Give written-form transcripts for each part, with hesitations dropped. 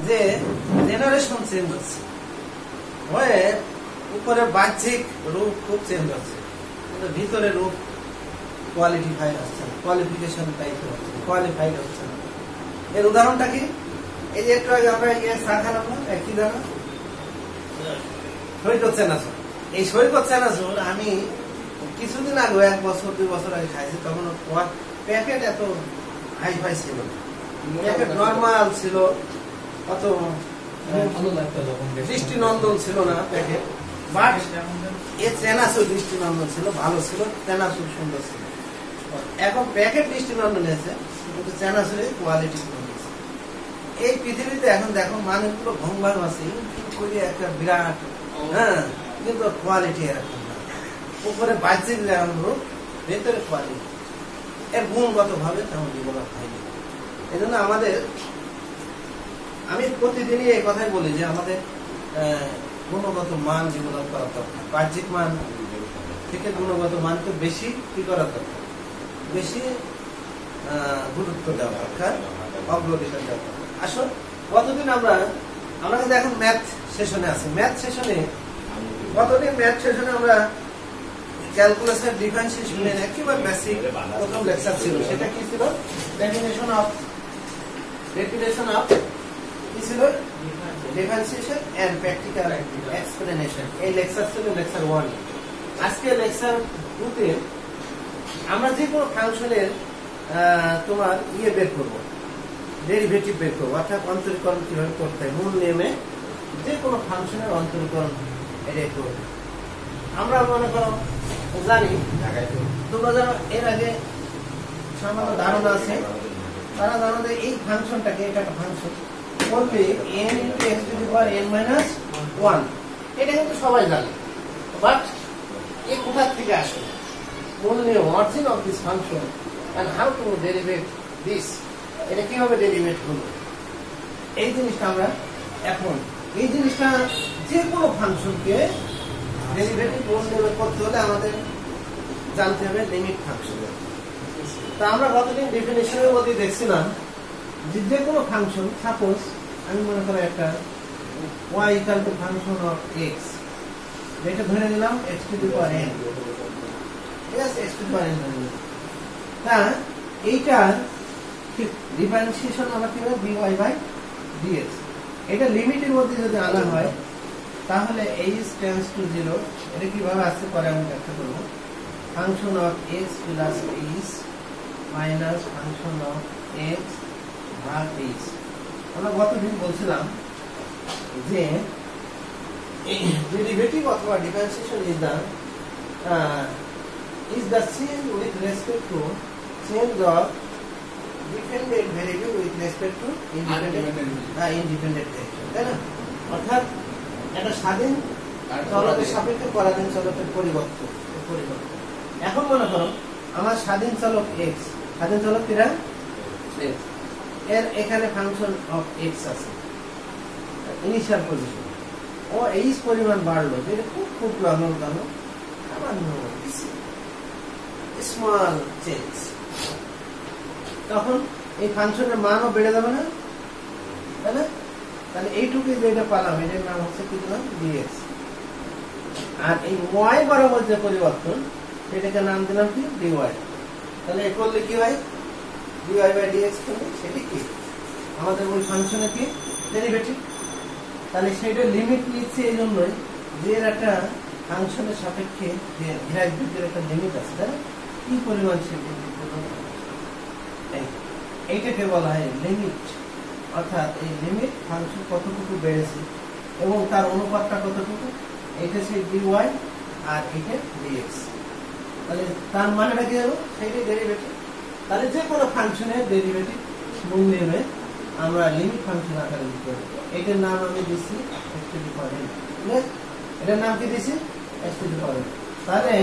যে generation change হচ্ছে, হয়ে উপরে বাহ্যিক রূপ খুব চেঞ্জ হচ্ছে, কিন্তু ভিতরে রূপ কোয়ালিফাইড হচ্ছে না, কোয়ালিফিকেশন টাইপের হচ্ছে, কোয়ালিফাইড হচ্ছে না। এর উদাহরণটা কি? এই যে একটু আগে আমরা চা খেলাম না, একই দানা সৈকত চানাচুর। এই সৈকত চানাচুর আমি কিছুদিন আগে, 1 বছর 2 বছর আগে খাইছি, তখন প্যাকেট এত হাই ফাই ছিল, প্যাকেট নর্মাল ছিল, অত দৃষ্টিনন্দন ছিল না প্যাকেট। বাট এ চানাচুর দৃষ্টিনন্দন ছিল, ভালো ছিল, চানাচুর সুন্দর ছিল। এখন প্যাকেট দৃষ্টিনন্দন হয়েছে, কিন্তু চানাচুরের কোয়ালিটি কমেছে। এই পৃথিবীতে এখন দেখো মানুষগুলো ভঙ্গার আছে, করে একটা বিরাট, হ্যাঁ, কিন্তু কোয়ালিটি এরকম না। উপরে বাহ্যিক যেমন রূপ, ভেতরে কোয়ালিটি এর গুণগত ভাবে তেমন ডেভেলপ হয়নি। এই জন্য আমাদের, আমি প্রতিদিনই এই কথাই বলি যে আমাদের গুণগত মান ডেভেলপ করা দরকার। বাহ্যিক মান থেকে গুণগত মানকে বেশি কি করা দরকার, বেশি গুরুত্ব দেওয়া দরকার, অগ্রাধিকার দেওয়া দরকার। আসল কতদিন আমরা কিন্তু এখন ম্যাথ সেশনে আছি। ম্যাথ সেশনে কতদিন ম্যাথ সেশনে আমরা ক্যালকুলাসের ডিফারেন্সিয়েশনের একেবারে বেসিক প্রথম লেকচার ছিল। সেটা কি ছিল? ডেফিনেশন অফ কি ছিল? Differentiation and practical explanation. এই লেকচার ছিল লেকচার 1। আজকে লেকচার 2 তে আমরা যে কোনো ফাংশনের তোমার বের করবো, ডেরিভেটিভ বের করবো, অর্থাৎ অন্তরীকরণ কিভাবে করতে হয়। মূল নিয়মে যে কোনো ফাংশনের অন্তরীকরণ এটা করবো। আমরা মনে করো জানি, তোমরা যারা এর আগে সামান্য ধারণা আছে, তারা জানো যে এই ফাংশনটাকে, এটা একটা ফাংশন বলবে n × x⁻n−1। এটা কিন্তু সবাই জানে, বাট এ কোথা থেকে আসে? মূল নিয়ম, origin of this function and how to derivate this, এটা কিভাবে ডেরিভেট হলো, এই জিনিসটা আমরা এখন, এই জিনিসটা যে কোনো ফাংশনকে ডেরিভেটিভ মূল নিয়মে করতে হলে আমাদের জানতে হবে লিমিট ফাংশন। তা আমরা গতদিন ডেফিনিশনের মধ্যে দেখছিলাম যে কোনো ফাংশন, সাপোজ আমি মনে করি একটা y = ফাংশন অফ x, এটা ধরে নিলাম x⁻n, ঠিক আছে, x⁻n ধরে নিলাম। তা এইটার ডিফারেন্সিয়েশন আমরা কি হবে? dy/dx। এটা লিমিটের মধ্যে যদি আনা হয় তাহলে h → 0, এটা কিভাবে আসতে পারে আমি ব্যাখ্যা করব। Function of x + h minus function of x ভাগ h। আমরা গতদিন বলছিলাম যে ডেরিভেটিভ অথবা differentiation is the change with respect to change of dependent variable with respect to independent variable, তাই না? অর্থাৎ একটা স্বাধীন চলকের সাপেক্ষে পরাধীন চলকের পরিবর্তন। এখন মনে করো আমার স্বাধীন চলক x, স্বাধীন চলক কিরা x, এর এখানে ফাংশন অফ x আছে, ইনিশিয়াল পজিশন, ও h পরিমাণ বাড়লো, যেটা খুব নর্মাল, সামান্য স্মল চেঞ্জ, তখন এই ফাংশনের মানও বেড়ে যাবে না, তাই না? তাহলে এইটুকু যেটা পালাম, এটার নাম হচ্ছে কি দিলাম? dx। আর এই y বরাবর যে পরিবর্তন, সেটাকে নাম দিলাম কি? dy। তাহলে এ করলে কি হয়? dy/dx করলে সেটা কি আমাদের ওই ফাংশনে কি ডেরিভেটিভ। তাহলে সেটা লিমিট নিচ্ছে এই জন্যই যে এর একটা ফাংশনের সাপেক্ষে যে গ্রাভিটির একটা লিমিট আছে, তাই না? কি পরিমাণ সে এইটাকে বলা হয় লিমিট। অর্থাৎ এই লিমিট ফাংশন কতটুকু বেড়েছে এবং তার অনুপাতটা কতটুকু, এটা সেই dy আর এটা dx। তাহলে তার মানেটা কি হলো? সেইটাই ডেরিভেটিভ। তাহলে যে কোনো ফাংশনের ডেরিভেটিভ মূল নিয়মে আমরা লিমিট ফাংশন আকারে লিখতে পারি। এটার নাম আমি দিচ্ছি x⁻n। এটার নাম কি দিচ্ছি? x⁻n। তাহলে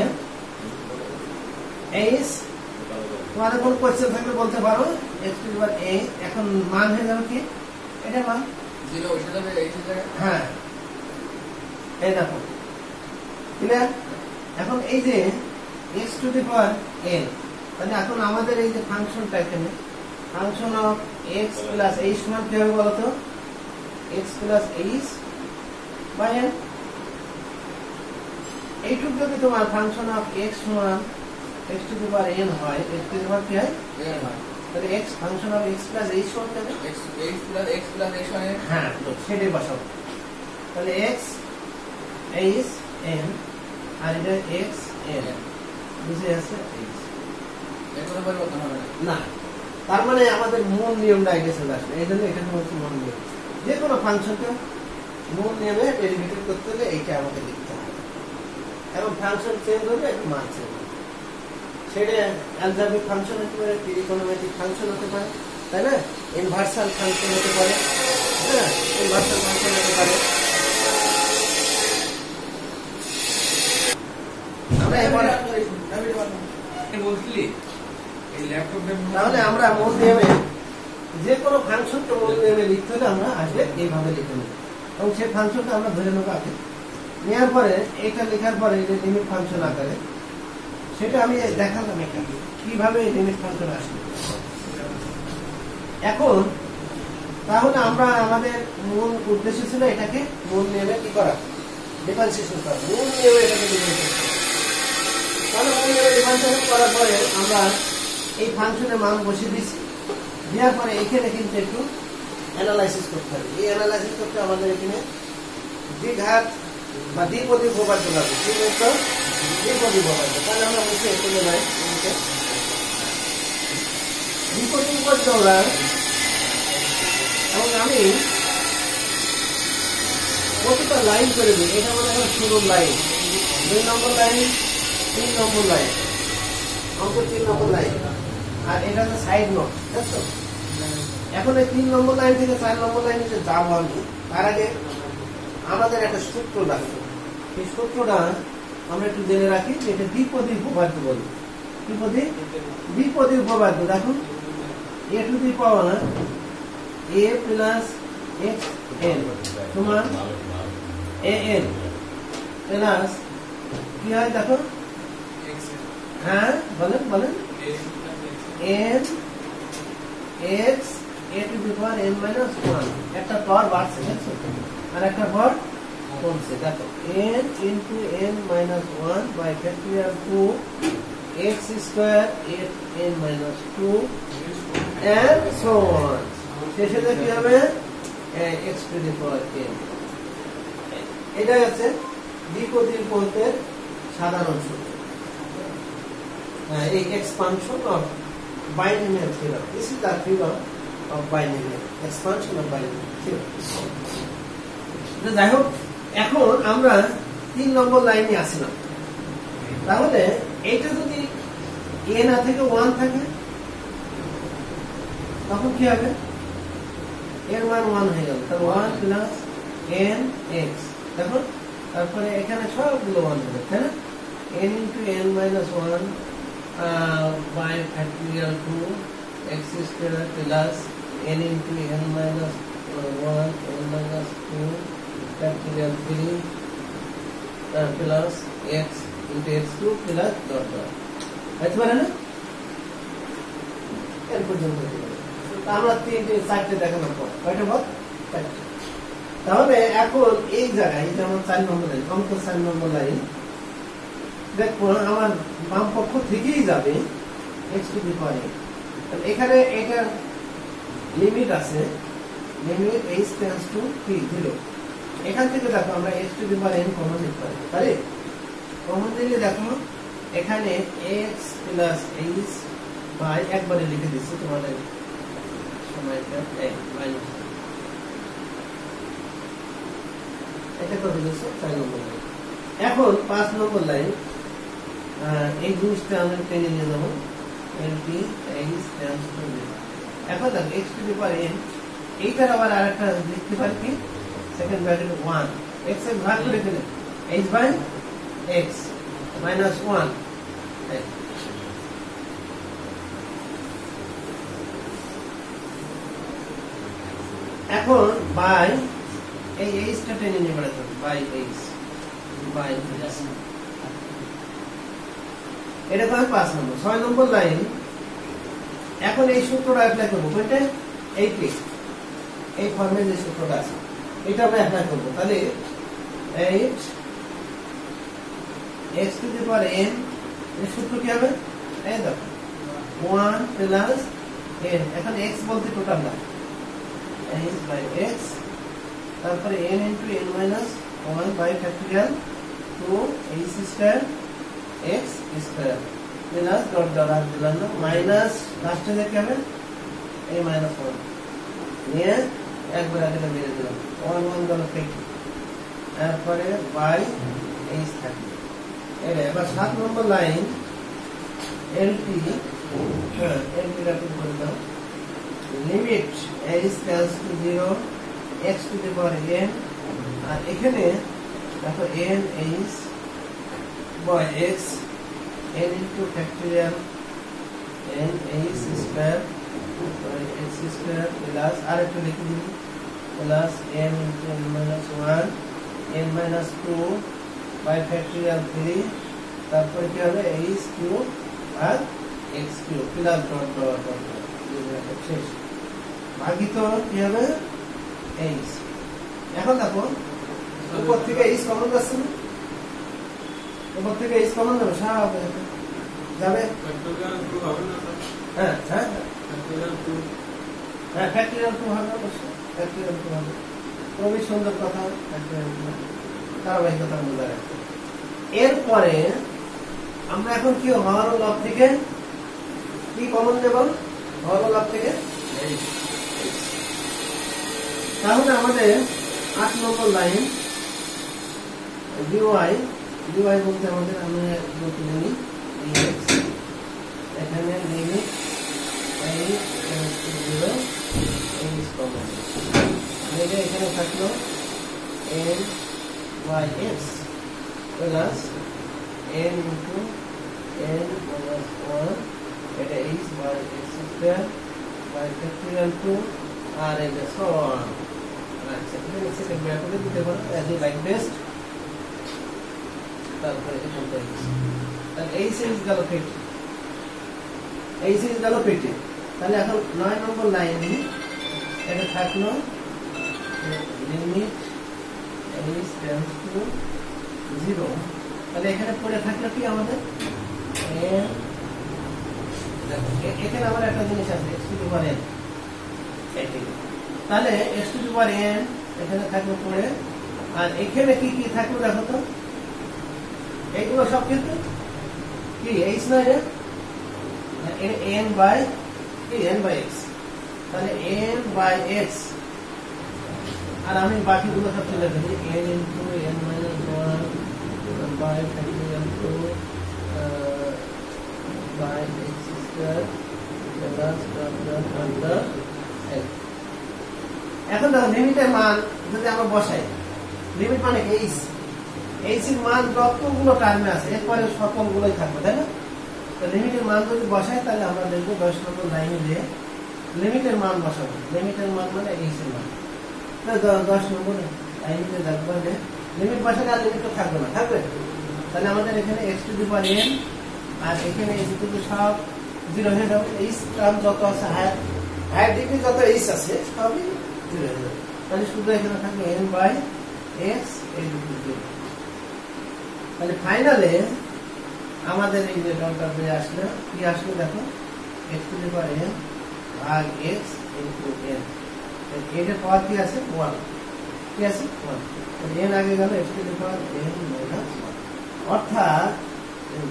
h, তোমাদের কোন কোশ্চেন থাকলে বলতে পারো, x⁻n এখন মান হয়ে যাবে কি? এটা মান 0 হয়ে যাবে, h এর জায়গায়। হ্যাঁ, এই দেখো ক্লিয়ার। এখন এই যে x⁻n, তাহলে এখন আমাদের এই যে ফাংশনটা, এখানে ফাংশন অফ x + h সমান কি হবে বলতো? x plus H by n। এইটুকু যদি তোমার ফাংশন অফ x সমান x to the power n হয়, x টু দি পাওয়ার কি হয়? n হয়। তাহলে x function of x plus h সমান হবে x প্লাস h হয়। হ্যাঁ, তো সেটাই বসাবো। তাহলে x h n আর এটা x n বুঝে আছে এর কোনো পরিবর্তন হবে না। তার মানে আমাদের মূল নিয়মটা আগে চলে আসবে। এই জন্য এখানে হচ্ছে মূল নিয়ম, যে কোনো ফাংশনকে মূল নিয়মে ডেরিভেটিভ করতে হলে এইটা আমাকে লিখতে হবে, এবং ফাংশন চেঞ্জ হলে একটু মান চেঞ্জ হবে। সেটা অ্যালজেব্রিক ফাংশন হতে পারে, ট্রিগোনোমেট্রিক ফাংশন হতে পারে, তাই না? ইনভার্সাল ফাংশন হতে পারে, হ্যাঁ, ইনভার্সাল ফাংশন হতে পারে। আমরা এবারে বলছিলি এই ল্যাপটপে তাহলে আমরা মূল নিয়মে যে কোনো ফাংশনকে মূল নিয়মে লিখতে হলে আমরা আসবে এইভাবে লিখে নেব, এবং সেই ফাংশনটা আমরা ধরে নেবো আগে। নেওয়ার পরে এটা লেখার পরে যে লিমিট ফাংশন আকারে, সেটা আমি দেখালাম এখানে কিভাবে এই লিমিট ফাংশন আসবে। এখন তাহলে আমরা আমাদের মূল উদ্দেশ্য ছিল এটাকে মূল নিয়মে কি করা, ডিফারেন্সিয়েশন করা। মূল নিয়মে এটাকে ডিফারেন্সিয়েশন করা। তাহলে মূল নিয়মে ডিফারেন্সিয়েশন করার পরে আমরা এই ফাংশনের মান বসিয়ে দিচ্ছি। দেওয়ার পরে এখানে কিন্তু একটু অ্যানালাইসিস করতে হবে। এই অ্যানালাইসিস করতে আমাদের এখানে দ্বিঘাত বা দ্বিপদী উপপাদ্য লাগবে। দ্বিপদী উপপাদ্য, তাহলে আমরা মুছে চলে যাই। দ্বিপদী উপপাদ্য আমরা, এবং আমি প্রতিটা লাইন করে দিই। এটা মনে হয় শুরুর লাইন, 2 নম্বর লাইন, 3 নম্বর লাইন, অঙ্ক 3 নম্বর লাইন, আর এটা হচ্ছে সাইড নোট। বুঝছো? এখন এই 3 নম্বর লাইন থেকে 4 নম্বর লাইনে যে যাবো আমি, তার আগে আমাদের একটা সূত্র লাগবে। এই সূত্রটা আমরা একটু জেনে রাখি যে এটা দ্বিপদী উপপাদ্য বলি। দ্বিপদী উপপাদ্য দেখুন, a two the power a plus x n সমান a n প্লাস কি হয় দেখো, হ্যাঁ বলেন n x a two the power n minus 1, একটা পাওয়ার বাড়ছে আর একটা পাওয়ার কমছে। দেখো n into n minus 1 by factorial 2 x square 8n minus 2 and so on। শেষে কি হবে, x to the power n। এটা হচ্ছে দ্বিপদী উপপাদ্যের সাধারণ সূত্র। এই expansion of binomial theorem, this is the theorem of binomial, expansion of binomial theorem. যাই হোক, এখন আমরা 3 নম্বর লাইনে আসলাম। তাহলে এইটা যদি a না থেকে 1 থাকে তখন কি হবে, এর মান 1 হয়ে গেল। তাহলে 1 প্লাস n x, দেখো তারপরে এখানে সবগুলো 1 হবে, তাই না? n into n minus 1 by factorial 2 x square plus n into n minus 1 n minus 2 factorial 3 plus x into x2 plus dot dot. হতে পারে না? এর পর্যন্ত আমরা 3-4টে দেখানোর পর কয়টা বল, 4টে। তাহলে এখন এই জায়গায় যেমন 4 নম্বর লাইন, অঙ্ক 4 নম্বর লাইন দেখো আমার বাম পক্ষ থেকেই যাবে x to the power n। এখানে এটার লিমিট আছে, লিমিট h টেন্ডস টু 0। এখান থেকে দেখো আমরা x to the power n common নিতে পারি, তাই কমন নিলে দেখো এখানে x প্লাস h বাই একবারে লিখে দিচ্ছি তোমাদের সময়টা মাইনাস, এটা কত দিচ্ছ 4 নম্বর লাইন। এখন 5 নম্বর লাইন, এই জিনিসটা আমরা টেনে নিয়ে যাবো, এখন দেখো x to the power n, এইটার আবার আরেকটা লিখতে পারি কি, সেকেন্ড ব্র্যাকেট 1, x এর ভাগ করে ফেলে h বাই x মাইনাস 1। এখন বাই এই h টা টেনে নিয়ে বেড়াতে হবে, বাই h বাই এটা কয় 5 নম্বর। 6 নম্বর লাইন, এখন এই সূত্রটা অ্যাপ্লাই করবো কোনটা, এই ফর্মে যে সূত্রটা আছে এটা আমরা অ্যাপ্লাই করবো। তাহলে 8 x to the power n এর সূত্র কি হবে? এই দেখো 1 প্লাস n, এখন x বলতে টোটাল না, h বাই x, তারপরে n into n minus 1 by factorial 2 h square x square plus dot dot আর দিলাম না, মাইনাস লাস্টে যে কি হবে a মাইনাস 1 নিয়ে একবার আগে মেরে দিলাম 1 1 গেল ঠিক, তারপরে বাই h থাকবে। এবার 7 নম্বর লাইন lt রাখতে বললাম limit h tends to 0 x to the power n, আর এখানে দেখো n h by x n into factorial n h square by x square plus আর একটু লিখে দিই plus n into n minus 1 n minus 2 by factorial 3, তারপরে কি হবে h কিউব আর x cube plus dot dot dot শেষ ভাগিত কি হবে h। এখন দেখো উপর থেকে h কমন যাচ্ছে না, উপর থেকে h কমন যাবে স্বাভাবিক যাবে। হ্যাঁ হ্যাঁ হ্যাঁ ফ্যাক্টরিয়াল 2 হবে, অবশ্যই ফ্যাক্টরিয়াল 2 হবে, খুবই সুন্দর কথা। ফ্যাক্টরিয়াল 2 ধারাবাহিকতা বজায় রাখতে। এরপরে আমরা এখন কি হর লব থেকে কি কমন দেব? হর লব থেকে তাহলে আমাদের 8 নম্বর লাইন dy বলতে আমাদের আমরা বলতে জানি dx, এখানে limit h tends to 0 h common, এখানে থাকলো n by x plus n into n minus 1, এটা h by x square by factorial 2 আর এটা so on। আচ্ছা এখানে সেকেন্ড ব্র্যাকেটে দিতে পারো as you like best, তারপরে এখানটা তাহলে h is গেল পেটে, h is গেল পেটে। তাহলে এখন 9 নম্বর লাইনে এটা থাকলো লিমিট h tends to 0, তাহলে এখানে পড়ে থাকলো কি আমাদের এখানে আমার একটা জিনিস আছে x to the power n, তাহলে x to the power n এখানে থাকলো পড়ে, আর এখানে কি কি থাকলো দেখো তো, এইগুলো সব কিন্তু কি h না, n বাই x, তাহলে n বাই x, আর আমি বাকিগুলো সব চলে যাবে n into n minus 1 by factorial 2 by x square plus dot dot under x। এখন দেখো লিমিটের মান যদি আমরা বসাই, লিমিট মানে কি h এর মান যতগুলো টার্মে আছে এরপরে সকলগুলোই থাকবে, তাই না? তো লিমিটের মান যদি বসাই তাহলে আমরা দেখব 10 নম্বর লাইনে যে লিমিটের মান বসাবো, লিমিটের মান মানে h এর মান। 10 নম্বর লাইনে দেখবো যে লিমিট বসালে আর লিমিট তো থাকবে না, থাকবে, তাহলে আমাদের এখানে x to the power n আর এখানে h টু দি সব 0 হয়ে যাবে, h টার্ম যত আছে হায়ার ডিগ্রি যত h আছে সবই 0 হয়ে যাবে, তাহলে শুধু এখানে থাকবে n বাই x এই দুটো 0। তাহলে ফাইনালে আমাদের এই যে টার্মটা বেরিয়ে আসলো কি আসলো দেখো x to the power n ভাগ x ইনটু n, এর পাওয়ার কি আছে 1, কি আছে 1, তাহলে n আগে গেল x to the power n minus 1, অর্থাৎ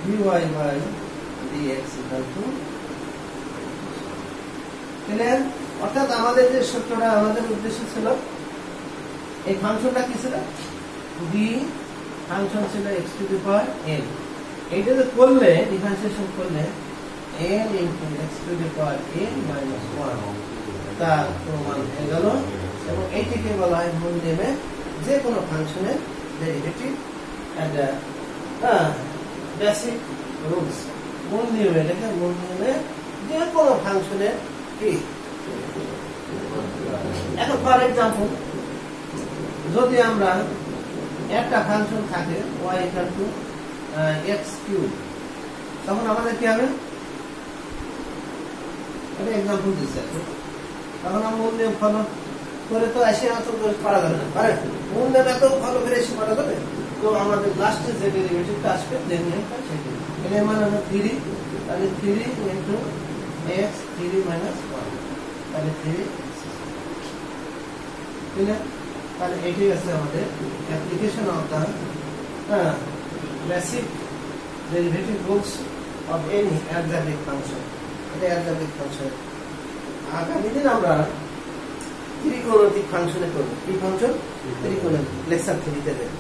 dy by dx equal to clear. অর্থাৎ আমাদের যে সূত্রটা আমাদের উদ্দেশ্য ছিল এই ফাংশনটা কি ছিল, b ফাংশন ছিল x to the power n, এইটা যে করলে ডিফারেন্সিয়েশন করলে n into x to the power n minus 1 তার প্রমাণ হয়ে গেল, এবং এইটিকে বলা হয় মূল নিয়মে যে কোনো ফাংশনের ডেরিভেটিভ এন্ড বেসিক রুলস। মূল নিয়মে দেখে মূল নিয়মে যে কোনো ফাংশনের কি। এখন ফর এক্সাম্পল যদি আমরা একটা ফাংশন থাকে y equal to x cube, তখন আমাদের কি হবে, এটা এক্সাম্পল দিচ্ছে, তখন আমরা মূল নিয়ম ফলো করে তো এসে এত পারা যাবে না, পারে মূল নেতা তো ভালো করে এসে পারা যাবে। তো আমাদের লাস্টে যে ডেরিভেটিভটা আসবে ডেরিভেটিভটা সেটি এর মানে হলো 3, তাহলে 3 ইনটু x 3 মাইনাস 1, তাহলে 3 ঠিক না? তাহলে এটি আছে আমাদের application of the basic derivative rules of any algebraic function. এটা অ্যালজেব্রিক ফাংশন। আগামী দিন আমরা ত্রিকোণমিতিক ফাংশনে করব। কি ফাংশন? ত্রিকোণমিতিক লেকচার 3 তে দেব।